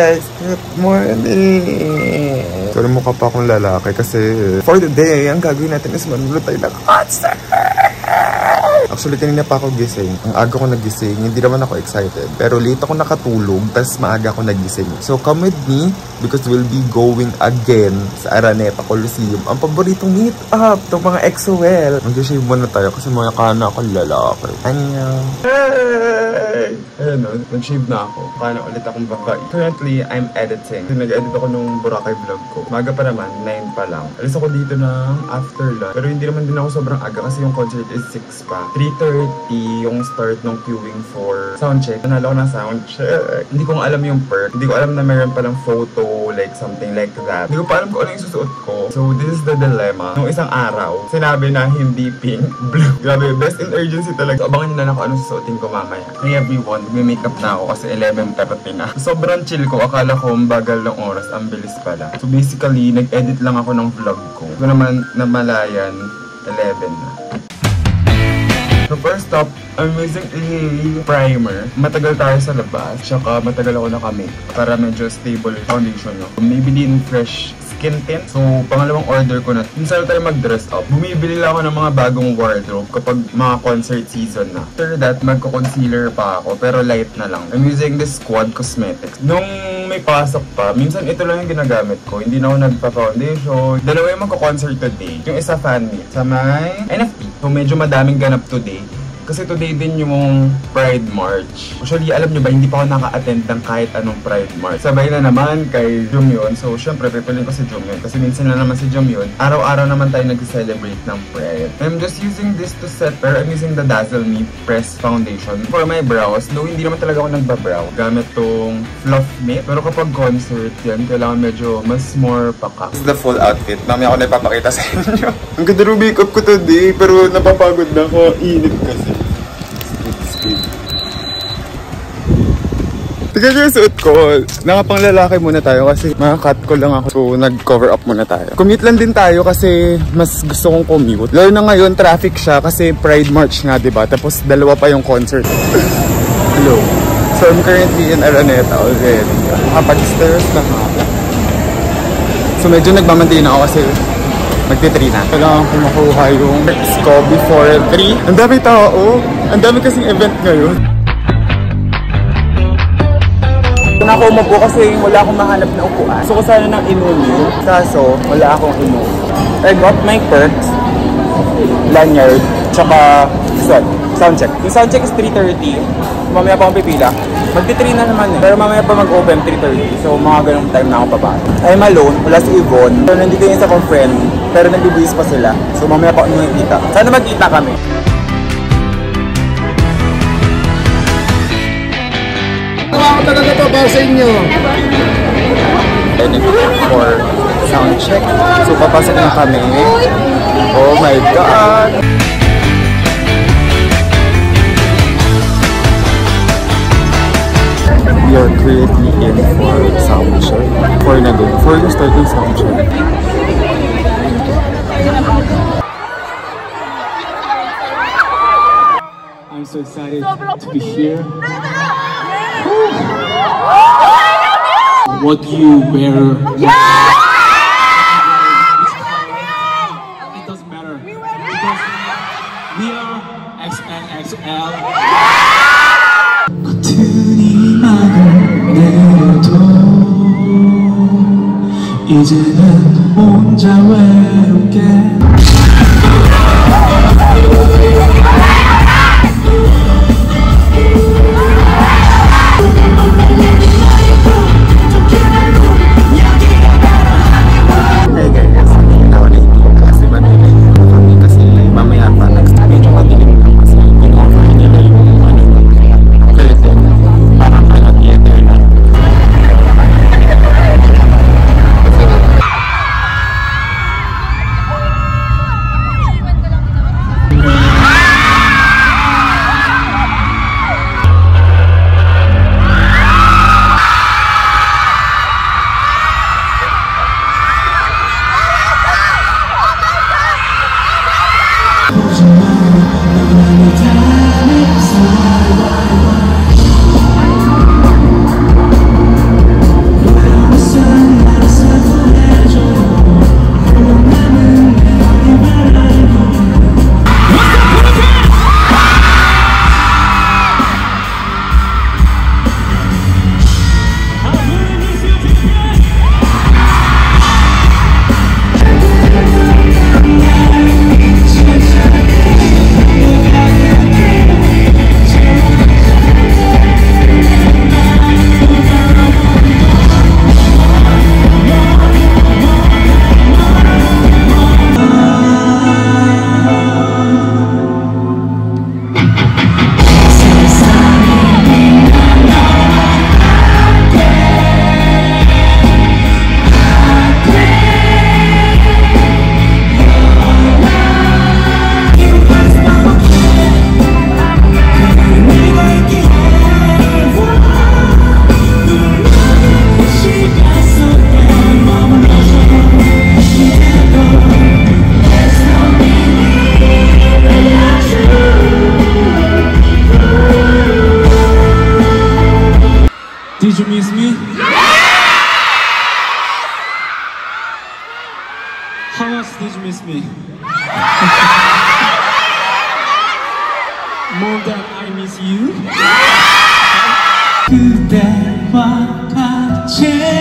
guys, good morning! Sorry, mukha pa akong lalaki kasi for the day, ang gagawin natin is manulot tayo ng concert! Actually, kanina pa ako gising. Ang aga ko nagising, hindi naman ako excited. Pero late ako nakatulog, tas maaga ako nagising. So come with me because we'll be going again sa Araneta Coliseum. Ang paboritong meet up, itong mga XOL. Mag-shave muna tayo kasi mga kana ako lalaki. Annyeong! Hey! Ayun o, nag-shave na ako. Kana ulit akong babae. Currently, I'm editing. Nag-edit ako nung Boracay vlog ko. Maga pa naman, 9 pa lang. Alis ako dito ng after lunch. Pero hindi naman din ako sobrang aga kasi yung concert is 6 pa. 3:30 yung start ng queuing for soundcheck. Nanalo ko ng soundcheck. Hindi ko alam yung perk. Hindi ko alam na mayroon palang photo, like something like that. Hindi ko pa alam kung ano yung susuot ko. So this is the dilemma. Nung isang araw, sinabi na hindi pink, blue. Grabe, best in urgency talaga. So, abangan nyo na lang kung anong susuotin ko mamaya. Hey everyone, may makeup na ako kasi 11:30 na. Sobrang chill ko. Akala ko bagal ng oras. Ang bilis pala. So basically, nag-edit lang ako ng vlog ko. Ko naman namalayan, 11 na. So first up, I'm using a primer. Matagal tayo sa labas, tsaka matagal ako nakamake para medyo stable foundation nyo. Maybelline Fresh Skin Tint. So pangalawang order ko na. Minsan tayo mag-dress up. Bumibili lang ako ng mga bagong wardrobe kapag mga concert season na. After that, magko-concealer pa ako pero light na lang. I'm using this Squad Cosmetics. Nung may pasok pa, minsan ito lang yung ginagamit ko. Hindi na ako nagpa-foundation. Dalawa yung magko-concert today. Yung isa fan meet sa may NFT. So medyo madaming ganap today. Kasi today din yung Pride March. Actually, alam nyo ba, hindi pa ako naka-attend ng kahit anong Pride March. Sabay na naman kay Jumyon. So, syempre, pipilin ko si Jumyon. Kasi minsan na naman si Jumyon. Araw-araw naman tayo nag-celebrate ng Pride. I'm just using this to set, or I'm using the Dazzle Me Press Foundation for my brows. Though, hindi naman talaga ako nagbabrow. Gamit tong Fluff Matte. Pero kapag concert, yan, kailangan medyo mas more paka. This is the full outfit. Mamaya ako na ipapakita sa inyo. Ang ganda rin makeup ko today, pero napapagod na ako. Init kasi. Tignan nyo yung suot ko. Nakapang lalaki muna tayo kasi maka-cut ko lang ako. So, nag-cover up muna tayo. Commute lang din tayo kasi mas gusto kong commute. Lalo na ngayon, traffic siya kasi Pride March nga, diba? Tapos, dalawa pa yung concert. Hello. So, I'm currently in Araneta already. Nakapag-stairs na nga. So, medyo nagmamantiin ako kasi magti-3 na. Kailangan ko makuha yung text ko before 3. Ang dami tao. Ang dami kasing event ngayon. Doon ako umupo kasi wala akong mahanap na upuan. Gusto ko sana ng inumin. Kaso, wala akong inumin. I got my perks, lanyard, tsaka soundcheck. Yung soundcheck is 3:30. Mamaya pa akong pipila. Magti-3 na naman eh. Pero mamaya pa mag-open 3:30. So, mga ganong time na ako papasok. I'm alone. Wala si Yvonne. So, nandito yung isa kong friend. Pero nagbibis pa sila. So, mamaya pa ako nakikita. Sana magkita kami. Ako talaga to para sa inyo. For sound check. So, papasok na kami. Oh my God! We are currently in for sound check. For yung starting sound check. I'm so excited to be here. What do you wear? It doesn't matter because we are XNXL. 커튼이 막을 내려도 이제는 혼자 외롭게. me. More than I miss you. 그대와 같이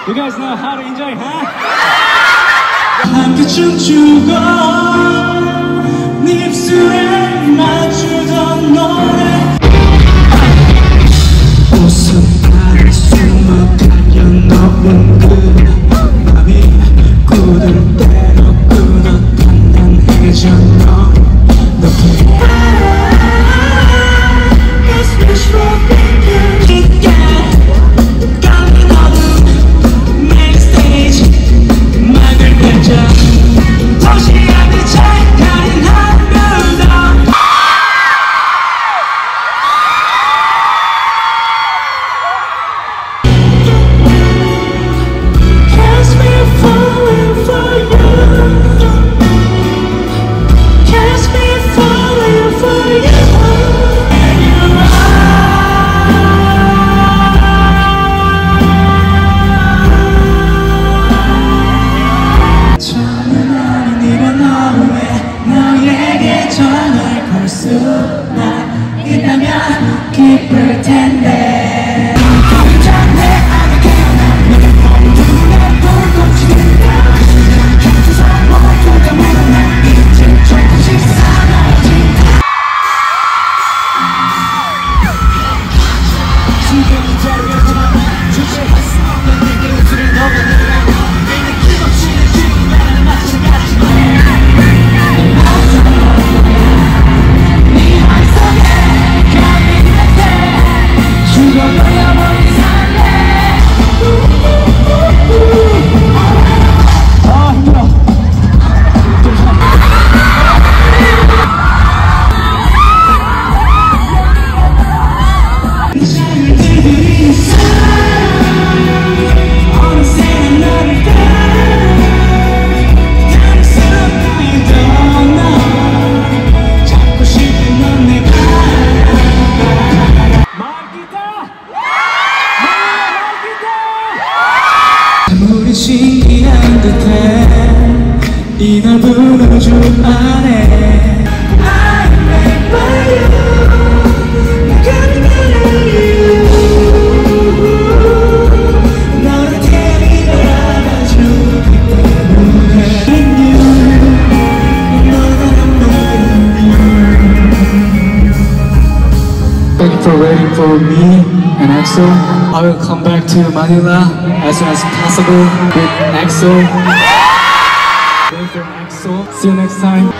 You guys know how to enjoy, huh? 함께 춤추고 네 입술에 맞추던 노래 웃음가에 숨을 가려놓은 그 맘이 굳을 대로 끊어 단단해져 너 높게 있다면 기쁠 텐데 아무리 신기한 듯해 이 넓은 우주 안에 I'm made by you 나가는 나를 너를 데리러 알아주기 때문에 Thank you for waiting for me and EXO. I will come back to Manila as soon as possible with EXO. Wait for EXO. See you next time.